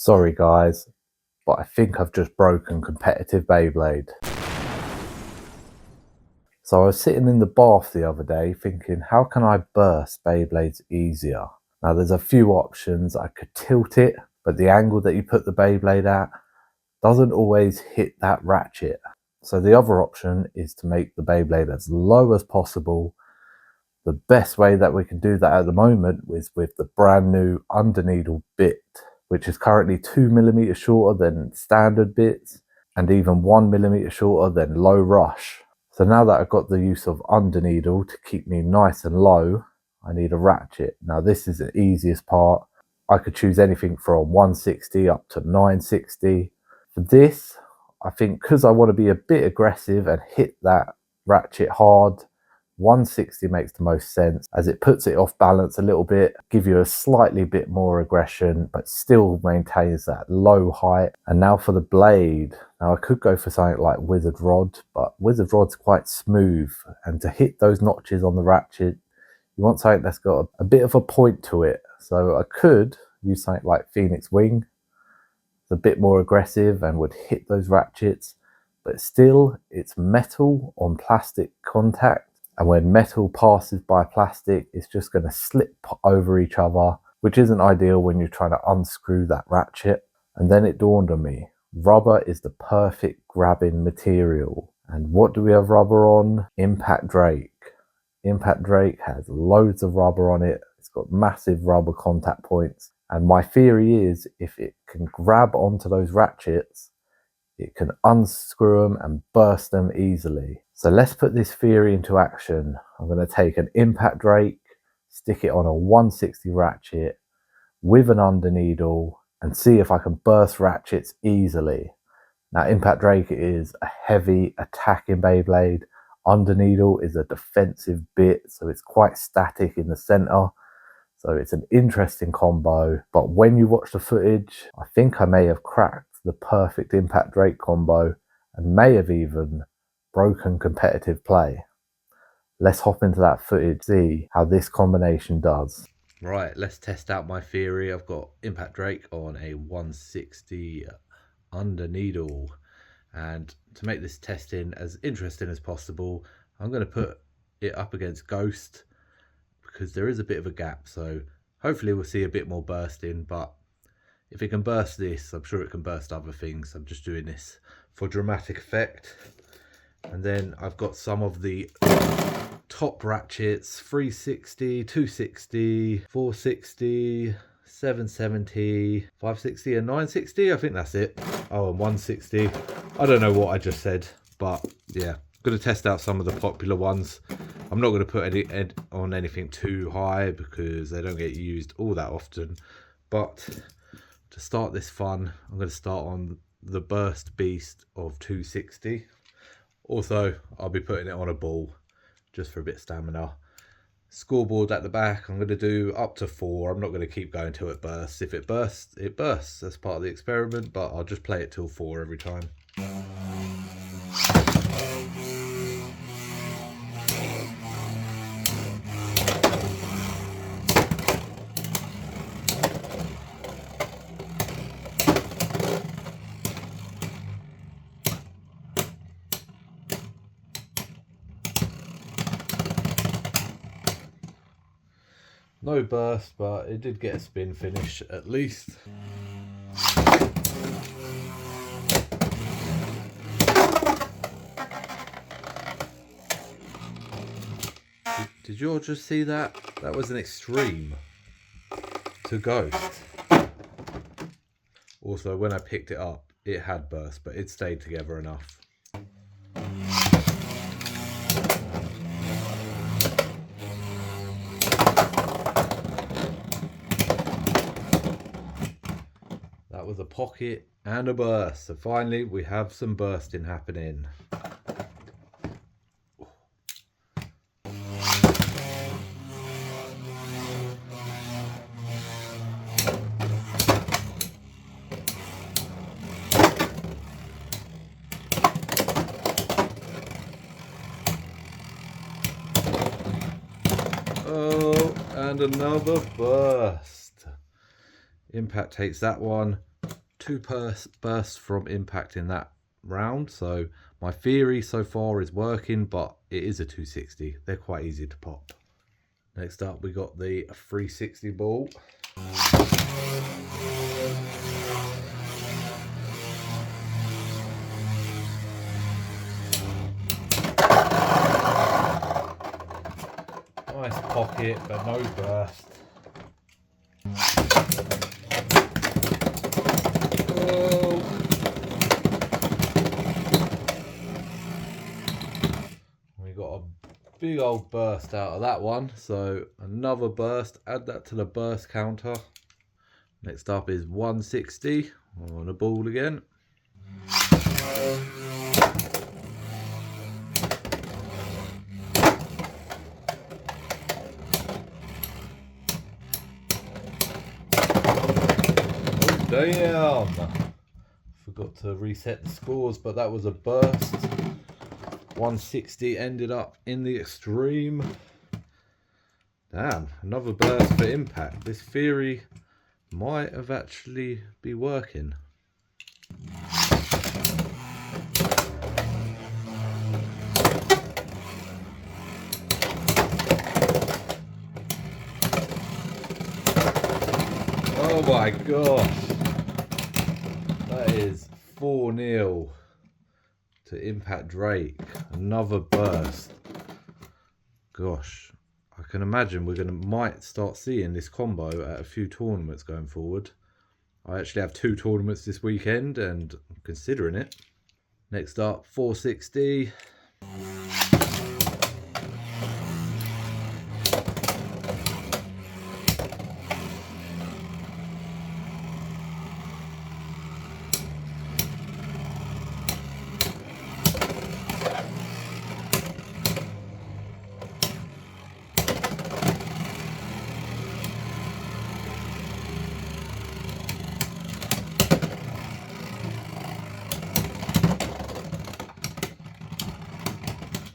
Sorry guys, but I think I've just broken competitive Beyblade. So I was sitting in the bath the other day thinking, how can I burst Beyblades easier? Now there's a few options. I could tilt it, but the angle that you put the Beyblade at doesn't always hit that ratchet. So the other option is to make the Beyblade as low as possible. The best way that we can do that at the moment is with the brand new underneedle bit, which is currently 2mm shorter than standard bits and even 1mm shorter than low rush. So now that I've got the use of underneedle to keep me nice and low, I need a ratchet. Now this is the easiest part. I could choose anything from 160 up to 960. For this, I think because I want to be a bit aggressive and hit that ratchet hard, 160 makes the most sense as it puts it off balance a little bit, give you a slightly bit more aggression, but still maintains that low height. And now for the blade. Now I could go for something like Wizard Rod, but Wizard Rod's quite smooth. And to hit those notches on the ratchet, you want something that's got a bit of a point to it. So I could use something like Phoenix Wing. It's a bit more aggressive and would hit those ratchets, but still it's metal on plastic contact. And when metal passes by plastic, it's just going to slip over each other, which isn't ideal when you're trying to unscrew that ratchet. And then it dawned on me, rubber is the perfect grabbing material. And what do we have rubber on? Impact Drake. Impact Drake has loads of rubber on it. It's got massive rubber contact points. And my theory is if it can grab onto those ratchets, it can unscrew them and burst them easily. So let's put this theory into action. I'm going to take an Impact Drake, stick it on a 160 ratchet with an underneedle and see if I can burst ratchets easily. Now Impact Drake is a heavy attacking Beyblade. Underneedle is a defensive bit, so it's quite static in the center. So it's an interesting combo, but when you watch the footage, I think I may have cracked the perfect Impact Drake combo and may have even broken competitive play. Let's hop into that footage, see how this combination does. Right, let's test out my theory. I've got Impact Drake on a 160 underneedle, and to make this testing as interesting as possible, I'm going to put it up against Ghost because there is a bit of a gap, so hopefully we'll see a bit more bursting. But if it can burst this, I'm sure it can burst other things. I'm just doing this for dramatic effect. And then I've got some of the top ratchets: 360, 260, 460, 770, 560 and 960. I think that's it. Oh, and 160. I don't know what I just said, but yeah, I'm going to test out some of the popular ones. I'm not going to put any on anything too high because they don't get used all that often. But to start this fun, I'm going to start on the Burst Beast of 260. Also, I'll be putting it on a ball just for a bit of stamina. Scoreboard at the back, I'm going to do up to 4. I'm not going to keep going till it bursts. If it bursts, it bursts. That's part of the experiment, but I'll just play it till 4 every time. No burst, but it did get a spin finish at least. Did you all just see that? That was an extreme to Ghost. Also, when I picked it up, it had burst, but it stayed together enough. That was a pocket and a burst. So finally, we have some bursting happening. Oh, and another burst. Impact takes that one. 2 bursts from impact in that round, so my theory so far is working, but it is a 260. They're quite easy to pop. Next up we got the 360 ball. Nice pocket, but no burst. Oh. We got a big old burst out of that one, so another burst, add that to the burst counter. Next up is 160 on a ball again. Damn! Forgot to reset the scores, but that was a burst. 160 ended up in the extreme. Damn, another burst for impact. This theory might have actually be working. Oh my gosh. That is 4-0 to Impact Drake. Another burst. Gosh, I can imagine we're might start seeing this combo at a few tournaments going forward. I actually have 2 tournaments this weekend and I'm considering it. Next up, 460.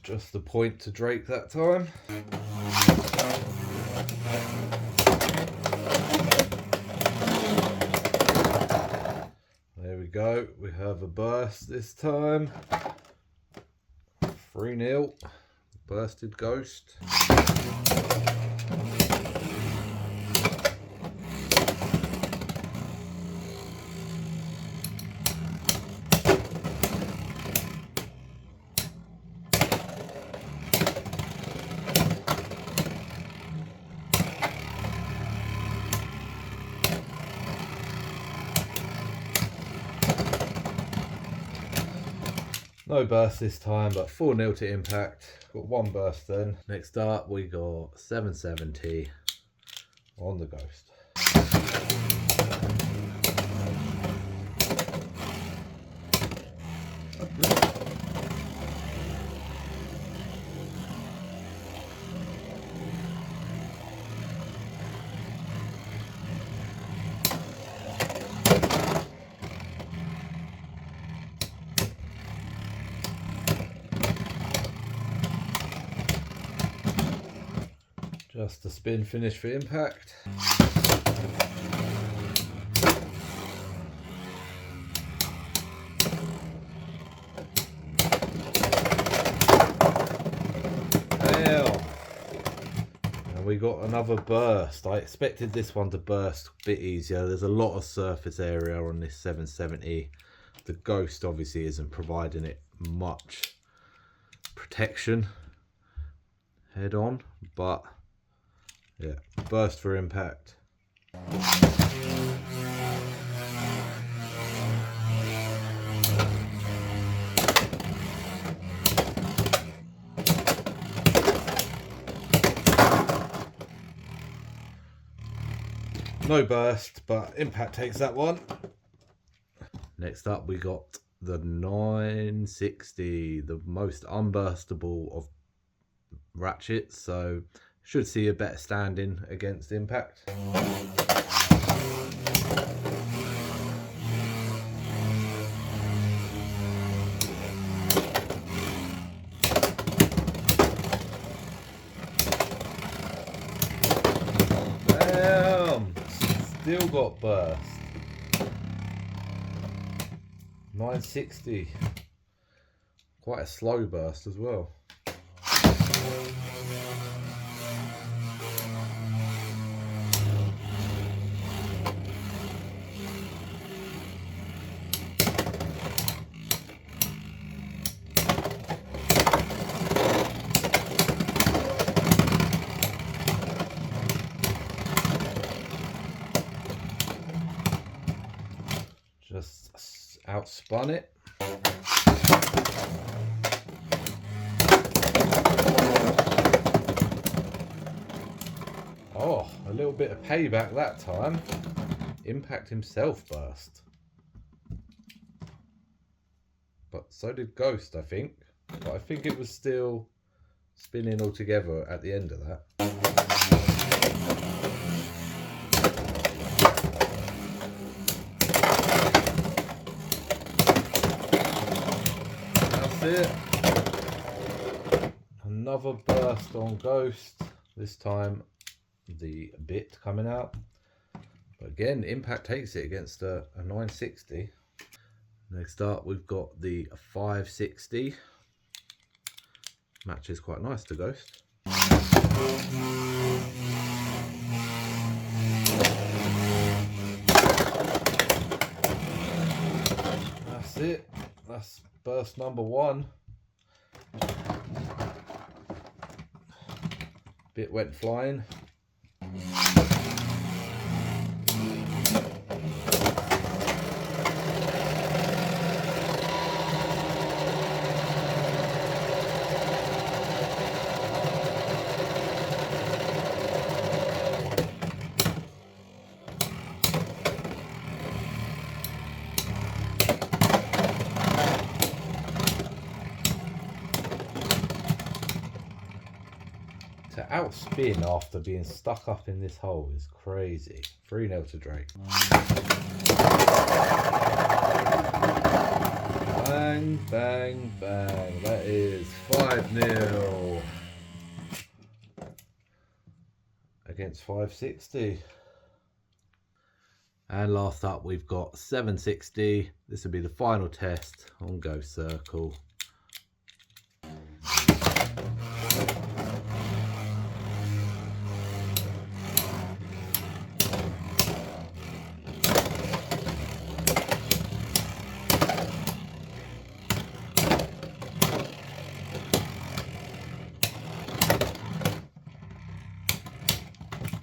Just the point to Drake that time. There we go. We have a burst this time. 3-0. Bursted Ghost. No burst this time, but 4-0 to Impact. Got 1 burst then. Next up, we got 770 on the Ghost. Just a spin finish for Impact. And we got another burst. I expected this one to burst a bit easier. There's a lot of surface area on this 770. The Ghost obviously isn't providing it much protection head on, but yeah, burst for Impact. No burst, but Impact takes that one. Next up we got the 960, the most unburstable of ratchets, so should see a better standing against Impact. Damn! Still got burst. 960. Quite a slow burst as well. Just outspun it. Oh, a little bit of payback that time. Impact himself burst. But so did Ghost, I think. But I think it was still spinning all together at the end of that. That's it. Another burst on Ghost. This time the bit coming out. But again, Impact takes it against a 960. Next up, we've got the 560. Matches quite nice to Ghost. That's it. That's burst number one. Bit went flying. To outspin after being stuck up in this hole is crazy. 3-0 to Drake. Bang, bang, bang. That is 5-0 against 560. And last up, we've got 760. This will be the final test on Ghost Circle.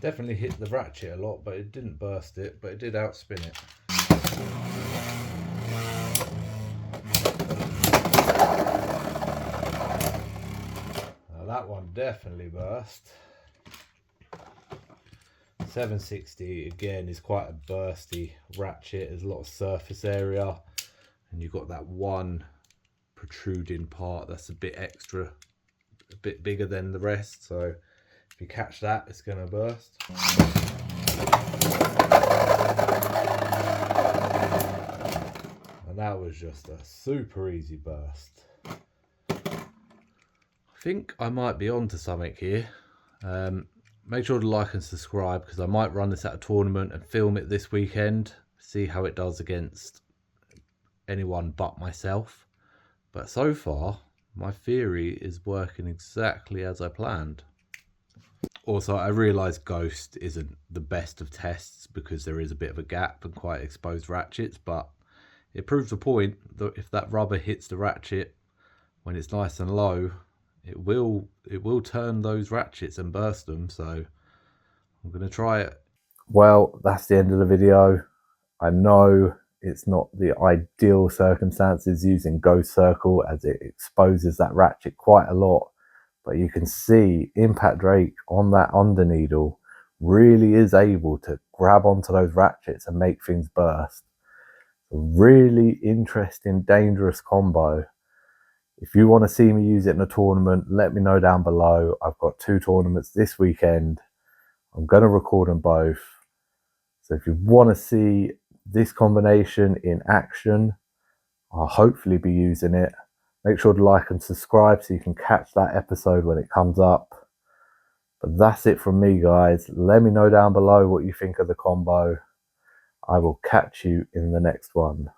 Definitely hit the ratchet a lot, but it didn't burst it, but it did outspin it. Now that one definitely burst. 760 again is quite a bursty ratchet. There's a lot of surface area, and you've got that one protruding part that's a bit extra, a bit bigger than the rest. So if you catch that, it's going to burst. And that was just a super easy burst. I think I might be onto something here. Make sure to like and subscribe, because I might run this at a tournament and film it this weekend. See how it does against anyone but myself. But so far, my theory is working exactly as I planned. Also, I realise Ghost isn't the best of tests because there is a bit of a gap and quite exposed ratchets, but it proves the point that if that rubber hits the ratchet when it's nice and low, it will turn those ratchets and burst them. So I'm going to try it. Well, that's the end of the video. I know it's not the ideal circumstances using Ghost Circle, as it exposes that ratchet quite a lot. But you can see Impact Drake on that under needle really is able to grab onto those ratchets and make things burst. A really interesting, dangerous combo. If you want to see me use it in a tournament, let me know down below. I've got 2 tournaments this weekend. I'm going to record them both. So if you want to see this combination in action, I'll hopefully be using it. Make sure to like and subscribe so you can catch that episode when it comes up. But that's it from me, guys. Let me know down below what you think of the combo. I will catch you in the next one.